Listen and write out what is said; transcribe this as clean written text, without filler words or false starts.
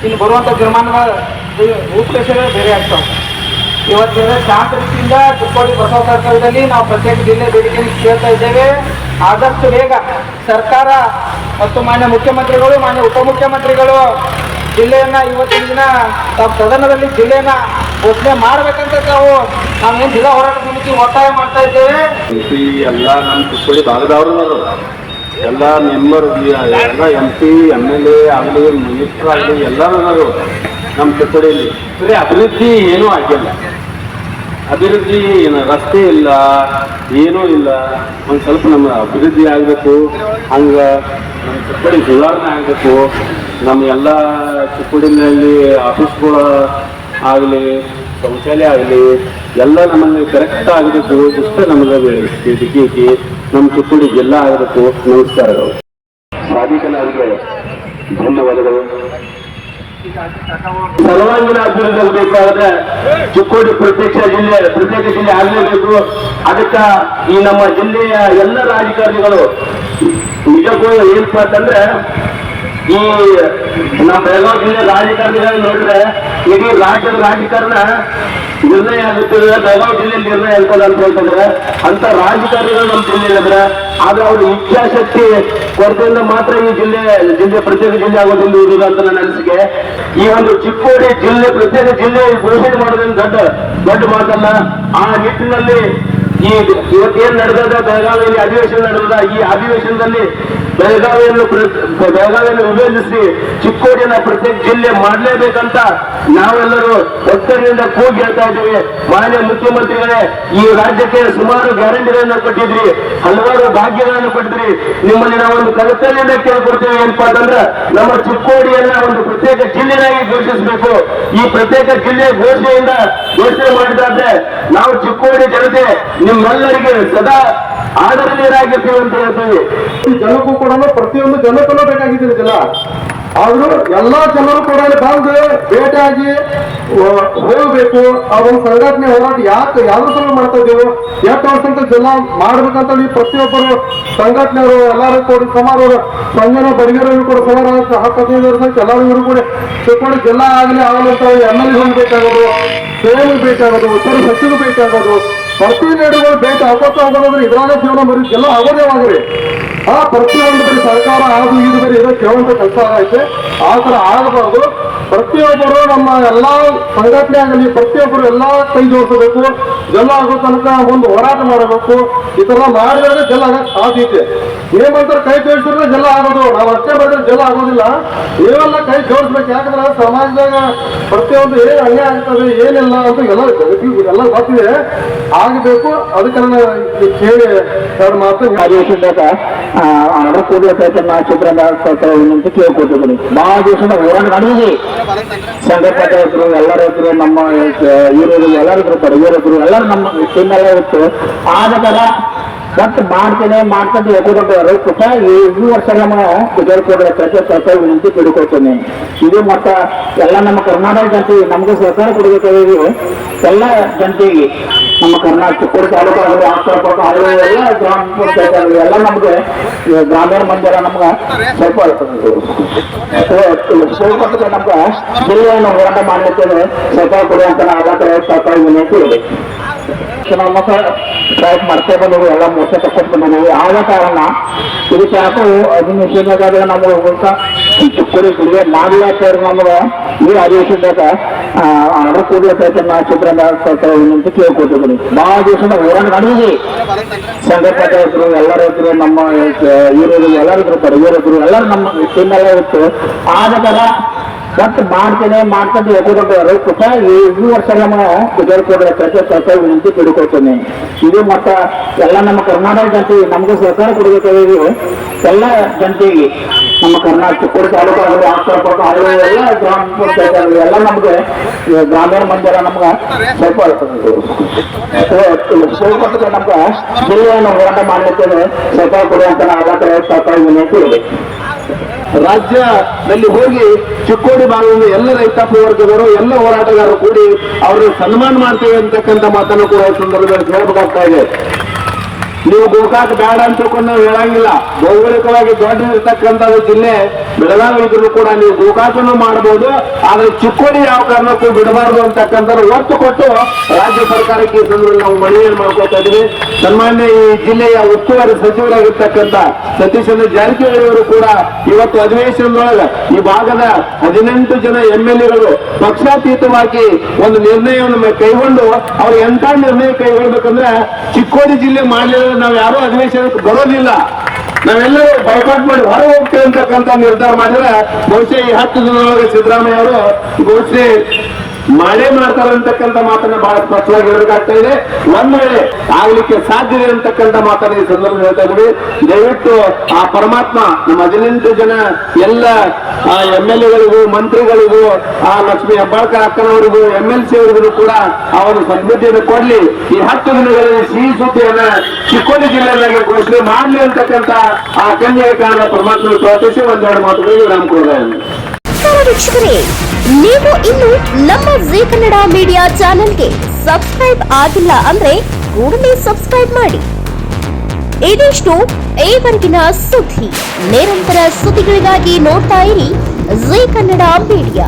ಇನ್ನು ಬರುವಂಥ ಜೀವಮಾನಗಳ ರೂಪರೇಷೆಗಳು ಬೇರೆ ಆಗ್ತಾವೆ. ಇವತ್ತಿನ ಶಾಂತ ರೀತಿಯಿಂದ ಚಿಕ್ಕೋಡಿ ಬಸವ ಸರ್ಕಾರದಲ್ಲಿ ನಾವು ಪ್ರತ್ಯೇಕ ಜಿಲ್ಲೆ ಬೇಡಿಕೆಯನ್ನು ಕೇಳ್ತಾ ಇದ್ದೇವೆ. ಆದಷ್ಟು ಬೇಗ ಸರ್ಕಾರ ಮತ್ತು ಮಾನ್ಯ ಮುಖ್ಯಮಂತ್ರಿಗಳು, ಮಾನ್ಯ ಉಪಮುಖ್ಯಮಂತ್ರಿಗಳು ಜಿಲ್ಲೆಯನ್ನು ಇವತ್ತಿನ ದಿನ ತಾವು ಸದನದಲ್ಲಿ ಜಿಲ್ಲೆಯನ್ನು ಘೋಷಣೆ ಮಾಡಬೇಕಂತ ನಾವೇನು ಜಿಲ್ಲಾ ಹೋರಾಟ ಸಮಿತಿ ಒತ್ತಾಯ ಮಾಡ್ತಾ ಇದ್ದೇವೆ. ಎಲ್ಲ ನಮ್ಮ ಚಿಕ್ಕೋಡಿ ಭಾಗದವರು ಎಲ್ಲ ಮೆಂಬರ್ ಎಲ್ಲ MP MLA ಆಗಲಿ ಮಿನಿಸ್ಟರ್ ಆಗಲಿ ಎಲ್ಲರೂ ನಮ್ಮ ಚಿಕ್ಕೋಡಿಯಲ್ಲಿ ಬರೀ ಅಭಿವೃದ್ಧಿ ಏನೂ ಆಗಿಲ್ಲ. ಅಭಿವೃದ್ಧಿ ರಸ್ತೆ ಇಲ್ಲ, ಏನೂ ಇಲ್ಲ. ಒಂದು ಸ್ವಲ್ಪ ನಮ್ಮ ಅಭಿವೃದ್ಧಿ ಆಗಬೇಕು, ಹಂಗೆ ನಮ್ಮ ಚಿಕ್ಕೋಡಿ ಸುಧಾರಣೆ ಆಗಬೇಕು. ನಮ್ಮ ಎಲ್ಲ ಚಿಕ್ಕೋಡಿನಲ್ಲಿ ಆಫೀಸ್ಗಳು ಆಗಲಿ ಶೌಚಾಲಯ ಆಗಲಿ ಎಲ್ಲ ನಮ್ಮಲ್ಲಿ ಕರೆಕ್ಟ್ ಆಗಬೇಕು. ಇಷ್ಟೇ ನಮಗೆ ಬೇಡಿಕೆ. ನಮ್ಮ ಚಿಕ್ಕೋಡಿ ಜಿಲ್ಲಾ ಆಗಬೇಕು. ನಮಸ್ಕಾರಗಳು. ಸಾಧಿಕನಾರಿಗೆ ಧನ್ಯವಾದಗಳು. ಸರ್ವಾಂಗೀಣ ಅಭಿವೃದ್ಧಿ ಆಗಬೇಕಾದ್ರೆ ಚಿಕ್ಕೋಡಿ ಪ್ರತ್ಯೇಕ ಜಿಲ್ಲೆ ಆಗಲೇಬೇಕು. ಅದಕ್ಕೆ ಈ ನಮ್ಮ ಜಿಲ್ಲೆಯ ಎಲ್ಲ ರಾಜಕಾರಣಿಗಳು ನಿಜಕ್ಕೂ ಏನಪ್ಪ ಅಂತಂದ್ರೆ, ಈ ನಮ್ಮ ಬೆಳಗಾವಿ ಜಿಲ್ಲೆ ರಾಜಕಾರಣಿಗಳು ನೋಡಿದ್ರೆ ಇಡೀ ರಾಜ್ಯದ ರಾಜಕಾರಣ ನಿರ್ಣಯ ಆಗುತ್ತಿದೆ, ಬೆಳಗಾವಿ ಜಿಲ್ಲೆಯಲ್ಲಿ ನಿರ್ಣಯ ಆಗ್ತದೆ ಅಂತ ಹೇಳ್ತಂದ್ರೆ ಅಂತ ರಾಜಕಾರಣಿಗಳು ನಮ್ಮ ಜಿಲ್ಲೆಯಲ್ಲಿದ್ರೆ, ಆದ್ರೆ ಅವ್ರ ಇಚ್ಛಾಶಕ್ತಿ ಕೊರತೆಯಿಂದ ಮಾತ್ರ ಈ ಜಿಲ್ಲೆ ಪ್ರತ್ಯೇಕ ಜಿಲ್ಲೆ ಆಗೋದಿಲ್ಲ ಇರುವುದು ಅಂತ ನನ್ನ ಅನಿಸಿಕೆ. ಈ ಒಂದು ಚಿಕ್ಕೋಡಿ ಜಿಲ್ಲೆ ಪ್ರತ್ಯೇಕ ಜಿಲ್ಲೆ ಘೋಷಣೆ ಮಾಡೋದ್ರಿಂದ ದೊಡ್ಡ ಮಾತಲ್ಲ. ಆ ನಿಟ್ಟಿನಲ್ಲಿ ಇವತ್ತೇನು ನಡೆದ ಬೆಳಗಾವಿಯಲ್ಲಿ ಅಧಿವೇಶನ ನಡೆದ, ಈ ಅಧಿವೇಶನದಲ್ಲಿ ಬೆಳಗಾವಿಯನ್ನು ವಿಭಜಿಸಿ ಚಿಕ್ಕೋಡಿನ ಪ್ರತ್ಯೇಕ ಜಿಲ್ಲೆ ಮಾಡಲೇಬೇಕಂತ ನಾವೆಲ್ಲರೂ ಒತ್ತಡದಿಂದ ಕೂಗಿ ಹೇಳ್ತಾ ಇದ್ದೀವಿ. ಮಾನ್ಯ ಮುಖ್ಯಮಂತ್ರಿಗಳೇ, ಈ ರಾಜ್ಯಕ್ಕೆ ಸುಮಾರು ಗ್ಯಾರಂಟಿಗಳನ್ನು ಕೊಟ್ಟಿದ್ರಿ, ಹಲವಾರು ಭಾಗ್ಯಗಳನ್ನು ಕೊಟ್ಟಿದ್ರಿ. ನಿಮ್ಮಲ್ಲಿ ನಾವು ಒಂದು ಕರ್ತವ್ಯದಿಂದ ಕೇಳ್ಕೊಡ್ತೇವೆ. ಏನಪ್ಪಾ ಅಂತಂದ್ರೆ, ನಮ್ಮ ಚಿಕ್ಕೋಡಿಯನ್ನ ಒಂದು ಪ್ರತ್ಯೇಕ ಜಿಲ್ಲೆಯಾಗಿ ಘೋಷಿಸಬೇಕು. ಈ ಪ್ರತ್ಯೇಕ ಜಿಲ್ಲೆ ಘೋಷಣೆ ಮಾಡಿದಾದ್ರೆ ನಾವು ಚಿಕ್ಕೋಡಿ ಜನತೆ ನಿಮ್ಮೆಲ್ಲರಿಗೆ ಸದಾ ಆದರಣೀಯರಾಗಿರ್ತೀವಿ ಅಂತ ಹೇಳ್ತೀವಿ. ಜನಕ್ಕೂ ಕೂಡ ಪ್ರತಿಯೊಂದು ಜನಕ್ಕೂ ಬೇಕಾಗಿದ್ದೀನಿ ಜನ. ಆದ್ರೂ ಎಲ್ಲಾ ಜನರು ಕೂಡ ಬಂದು ಭೇಟಿಯಾಗಿ ಹೋಗ್ಬೇಕು. ಆ ಒಂದು ಸಂಘಟನೆ ಹೋರಾಟ ಯಾವ್ದು ಸಲ ಮಾಡ್ತಾ ಇದ್ದೇವೆ, ಎಷ್ಟು ವರ್ಷ ಜನ ಮಾಡ್ಬೇಕಂತ ಈ ಪ್ರತಿಯೊಬ್ಬರು ಸಂಘಟನೆಯವರು ಎಲ್ಲರೂ ಕೂಡ ಸುಮಾರು ಸಂಜನ ಬಡಿಗೆರನ್ನು ಕೂಡ ಸುಮಾರು 10-15 ವರ್ಷಕ್ಕೆ ಎಲ್ಲರೂ ಕೂಡ ಚಿಕ್ಕೋಡಿ ಜಿಲ್ಲಾ ಆಗಲಿ ಅಂತ MLA ಬೇಕಾಗೋದು, ಸೇವೆ ಬೇಕಾಗೋದು, ಉತ್ತರ ಸಚಿವರು ಬೇಕಾಗೋದು, ಪ್ರತಿನಿಧಿಗಳು ಭೇಟಿ ಆಗೋತಾ ಹೋಗೋದ್ರೆ ಇದ್ರಾಗ ಜೀವನ ಬರೀ ಎಲ್ಲ ಆಗೋದೇವಾಗ್ರಿ. ಆ ಪ್ರತಿಯೊಂದು ಬರೀ ಸರ್ಕಾರ ಅದು ಇದು ಬರೀ ಇರೋ ಕೇಳುವಂತ ಕೆಲಸ ಆಗೈತೆ. ಆ ಥರ ಆಗಬಾರ್ದು. ಪ್ರತಿಯೊಬ್ಬರು ನಮ್ಮ ಎಲ್ಲಾ ಸಂಘಟನೆ ಆಗಲಿ ಪ್ರತಿಯೊಬ್ಬರು ಎಲ್ಲಾ ಕೈ ಜೋಡಿಸಬೇಕು. ಜಲ ಆಗೋ ತನಕ ಒಂದು ಹೋರಾಟ ಮಾಡಬೇಕು. ಈ ತರ ಮಾಡಿದ್ರೆ ಜಲ ಆಗಕ್ಕೆ ಸಾಧ್ಯತೆ. ನೀವಂತರ ಕೈ ಜೋಡಿಸಿದ್ರೆ ಜಲ ಆಗೋದು, ನಾವು ಅಷ್ಟೇ ಮಾಡಿದ್ರೆ ಜಲ ಆಗೋದಿಲ್ಲ. ನೀವೆಲ್ಲ ಕೈ ಜೋಡಿಸ್ಬೇಕು. ಯಾಕಂದ್ರೆ ಸಮಾಜದಾಗ ಪ್ರತಿಯೊಂದು ಏನ್ ಅನ್ಯಾಯ ಆಗ್ತದೆ ಏನಿಲ್ಲ ಅಂತ ಎಲ್ಲ ಗೊತ್ತಿದೆ, ಆಗಬೇಕು. ಅದಕ್ಕೆ ಕೇಳಿ ಎರಡು ಮಾತು ಅಧಿವೇಶನದಾಗ ವಿನಂತಿ ಕೇಳ್ಕೊಟ್ಟಿದ್ದೀನಿ. ಬಹಳ ದಿವಸದ ಹೋರಾಟ ನಡೆದಿದೆ. ಸಂಘಟನೆ ಇದ್ರು, ಎಲ್ಲರೂ ಇದ್ರು, ನಮ್ಮ ಇವರು ಎಲ್ಲರೂ ಇದ್ರು, ಪಡಗೇರಿದ್ರು, ಎಲ್ಲರೂ ನಮ್ಮ ಟೀಮೆಲ್ಲ ಇತ್ತು. ಆದ ಕಾಲ ಬಟ್ ಮಾಡ್ಕೊಂಡು ಹೋಗೋದವರು ಕೂಡ ಈ ವರ್ಷ ನಮ್ಮ ವಿಜಯಪುರ ಸರ್ಕಾರ ವಿನಂತಿ ಕೇಳಿಕೊಳ್ತೇನೆ. ಇದು ಮತ್ತ ಎಲ್ಲ ನಮ್ಮ ಕರ್ನಾಟಕ ಜನತೆ ನಮ್ಗೆ ಸಹಕಾರ ಕೊಡಬೇಕಾಗಿ ಎಲ್ಲ ಜನತೆಗೆ ನಮ್ಮ ಕರ್ನಾಟಕ ಚಿಕ್ಕೋಡಿ ತಾಲೂಕು ಎಲ್ಲ ಗ್ರಾಮ ಪಂಚಾಯತ್ ಎಲ್ಲ ನಮ್ಗೆ ಗ್ರಾಮೀಣ ಮಂದಿರ ನಮ್ಗೆ ಸ್ವಲ್ಪ ನಮ್ಗೆ ಜಿಲ್ಲೆಯನ್ನು ಹೋರಾಟ ಮಾಡ್ಲಿಕ್ಕೆ ಸಹಕಾರ ಕೊಡುವಂತ ಸರ್ಕಾರ ವಿನಂತಿ ಇದೆ. ನಮ್ಮ ಪ್ರಯತ್ನ ಮಾಡ್ತಾ ಬಂದವು, ಎಲ್ಲ ಮೋಸ ತಕ್ಕೊಂಡು ಬಂದವು. ಆದ ಕಾರಣ ಇದಕ್ಕೆ ಯಾಕೋ ಅಧಿವೇಶನದಾಗ ನಮ್ಗೆ ಚಿಕ್ಕೋಡಿ ಜಿಲ್ಲೆ ಮಾಡಲಾಗ್ತಾರೆ. ನಮ್ಗೆ ಈ ಅಧಿವೇಶನದಾಗ ಆರ್ಡರ್ ಕೊಡ್ಲಿಕ್ಕೆ ಸರ್ಕಾರ ವಿನಂತಿ ಕೇಳ್ಕೊಟ್ಟಿದ್ದೀನಿ. ಬಹಳ ದಿವಸದ ಹೋರಾಟ ನಡೆದಿದೆ. ಸಂಘಟನೆ ಇದ್ರು, ಎಲ್ಲರೂ ಇದ್ರು, ನಮ್ಮ ಇವರು ಎಲ್ಲರೂ ಇದ್ರು, ಪಡಗೇರಿದ್ರು, ಎಲ್ಲರೂ ನಮ್ಮ ಟೀಮೆಲ್ಲ ಇತ್ತು. ಆದ ಕಾಲ ಬಟ್ ಮಾಡ್ಕೊಂಡು ಹೋಗೋದವರು ಕೂಡ ಈ ವರ್ಷ ನಮ್ಮ ವಿಜಯಪುರ ಸರ್ಕಾರ ವಿನಂತಿ ಕೇಳಿಕೊಳ್ತೇನೆ. ಇದು ಮತ್ತ ಎಲ್ಲ ನಮ್ಮ ಕರ್ನಾಟಕ ಜನತೆ ನಮ್ಗೆ ಸಹಕಾರ ಕೊಡಬೇಕಾಗಿ ಎಲ್ಲ ಜನತೆಗೆ ನಮ್ಮ ಕರ್ನಾಟಕ ಚಿಕ್ಕೋಡಿ ತಾಲೂಕು ಎಲ್ಲ ಗ್ರಾಮ ಪಂಚಾಯತ್ ಎಲ್ಲ ನಮ್ಗೆ ಗ್ರಾಮೀಣ ಮಂದಿರ ನಮ್ಗೆ ಸ್ವಲ್ಪ ನಮ್ಗೆ ಜಿಲ್ಲೆಯನ್ನು ಹೋರಾಟ ಮಾಡ್ಲಿಕ್ಕೆ ಸಹಕಾರ ಕೊಡುವಂತ ಸರ್ಕಾರ ವಿನಂತಿ ಇದೆ. ರಾಜ್ಯದಲ್ಲಿ ಹೋಗಿ ಚಿಕ್ಕೋಡಿ ಭಾಗದಿಂದ ಎಲ್ಲ ರೈತಾಪಿ ವರ್ಗದವರು ಎಲ್ಲ ಹೋರಾಟಗಾರರು ಕೂಡಿ ಅವರು ಸನ್ಮಾನ ಮಾಡ್ತೇವೆ ಅಂತಕ್ಕಂಥ ಮಾತನ್ನು ಕೂಡ ಸಂದರ್ಭದಲ್ಲಿ ಹೇಳಬೇಕಾಗ್ತಾ ಇದೆ. ನೀವು ಗೋಕಾಕ್ ಬೇಡ ಅಂತ ತಿಳ್ಕೊಂಡು ನಾವು ಹೇಳಂಗಿಲ್ಲ. ಭೌಗೋಳಿಕವಾಗಿ ದೊಡ್ಡ ಇರ್ತಕ್ಕಂಥ ಜಿಲ್ಲೆ ಬೆಳಗಾವಿ ಇದ್ರು ಕೂಡ ನೀವು ಗೋಕಾಕನ್ನು ಮಾಡಬಹುದು, ಆದ್ರೆ ಚಿಕ್ಕೋಡಿ ಯಾವ ಕಾರಣಕ್ಕೂ ಬಿಡಬಾರದು ಅಂತಕ್ಕಂಥ ಒತ್ತು ಕೊಟ್ಟು ರಾಜ್ಯ ಸರ್ಕಾರಕ್ಕೆ ಈ ಸಂದರ್ಭದಲ್ಲಿ ನಾವು ಮನವಿಯನ್ನು ಮಾಡ್ಕೊತಾ ಇದ್ದೀವಿ. ಸನ್ಮಾನ್ಯ ಈ ಜಿಲ್ಲೆಯ ಉಸ್ತುವಾರಿ ಸಚಿವರಾಗಿರ್ತಕ್ಕಂಥ ಸತೀಶ್ ಚಂದ್ರ ಜಾರಕಿಹೊಳಿ ಅವರು ಕೂಡ ಇವತ್ತು ಅಧಿವೇಶನದೊಳಗೆ ಈ ಭಾಗದ 18 ಜನ MLAಗಳು ಪಕ್ಷಾತೀತವಾಗಿ ಒಂದು ನಿರ್ಣಯವನ್ನು ಕೈಗೊಂಡು ಅವ್ರು ಎಂತ ನಿರ್ಣಯ ಕೈಗೊಳ್ಬೇಕಂದ್ರೆ ಚಿಕ್ಕೋಡಿ ಜಿಲ್ಲೆ ಮಾಡಲಿಲ್ಲ ನಾವು ಯಾರು ಅಧಿವೇಶನಕ್ಕೆ ಬರೋದಿಲ್ಲ, ನಾವೆಲ್ಲರೂ ಬೈಕಾಟ್ ಮಾಡಿ ಹೊರ ಹೋಗ್ತೇವೆ ಅಂತಕ್ಕಂಥ ನಿರ್ಧಾರ ಮಾಡಿದ್ರೆ ಬಹುಶಃ ಈ 10 ದಿನದೊಳಗೆ ಸಿದ್ದರಾಮಯ್ಯ ಅವರು ಘೋಷಣೆ ಮಾಡೇ ಮಾಡ್ತಾರೆ ಅಂತಕ್ಕಂಥ ಮಾತನ್ನ ಬಹಳ ಸ್ಪಷ್ಟವಾಗಿ ಹೇಳಬೇಕಾಗ್ತಾ ಇದೆ. ಒಂದ್ ವೇಳೆ ಆಗ್ಲಿಕ್ಕೆ ಸಾಧ್ಯತೆ ಅಂತಕ್ಕಂಥ ಮಾತನ್ನ ಈ ಸಂದರ್ಭ ಹೇಳ್ತಾ ಇದ್ವಿ. ದಯವಿಟ್ಟು ಆ ಪರಮಾತ್ಮ ನಮ್ಮ 18 ಜನ ಎಲ್ಲ MLAಗಳಿಗೂ ಮಂತ್ರಿಗಳಿಗೂ ಆ ಲಕ್ಷ್ಮೀ ಹೆಬ್ಬಾಳ್ಕರ್ ಅಕ್ಕನವರಿಗೂ MLC ಅವರಿಗೂ ಕೂಡ ಅವರು ಸದ್ಬುದ್ಧಿಯನ್ನು ಕೊಡ್ಲಿ. ಈ 10 ದಿನಗಳಲ್ಲಿ ಸಿಹಿ ಸುದ್ದಿಯನ್ನ ಚಿಕ್ಕೋಡಿ ಜಿಲ್ಲೆಯಲ್ಲಿ ಘೋಷಣೆ ಮಾಡ್ಲಿ ಅಂತಕ್ಕಂಥ ಆ ಕನ್ಯೆಗೆ ಕಾರಣ ಪರಮಾತ್ಮ ಪ್ರಾರ್ಥಿಸಿ ಒಂದೆರಡು ಮಾತುಗಳಿಗೆ ವಿರಾಮ ಕೊಡೋಣ. ವೀಕ್ಷಕರೇ, ನೀವು ಇನ್ನು ನಮ್ಮ ಜೀ ಕನ್ನಡ ಮೀಡಿಯಾ ಚಾನೆಲ್ಗೆ ಸಬ್ಸ್ಕ್ರೈಬ್ ಆಗಿಲ್ಲ ಅಂದ್ರೆ ಕೂಡಲೇ ಸಬ್ಸ್ಕ್ರೈಬ್ ಮಾಡಿ. ಇದಿಷ್ಟು ಈವರೆಗಿನ ಸುದ್ದಿ. ನಿರಂತರ ಸುದ್ದಿಗಳಿಗಾಗಿ ನೋಡ್ತಾ ಇರಿ ಜೀ ಕನ್ನಡ ಮೀಡಿಯಾ.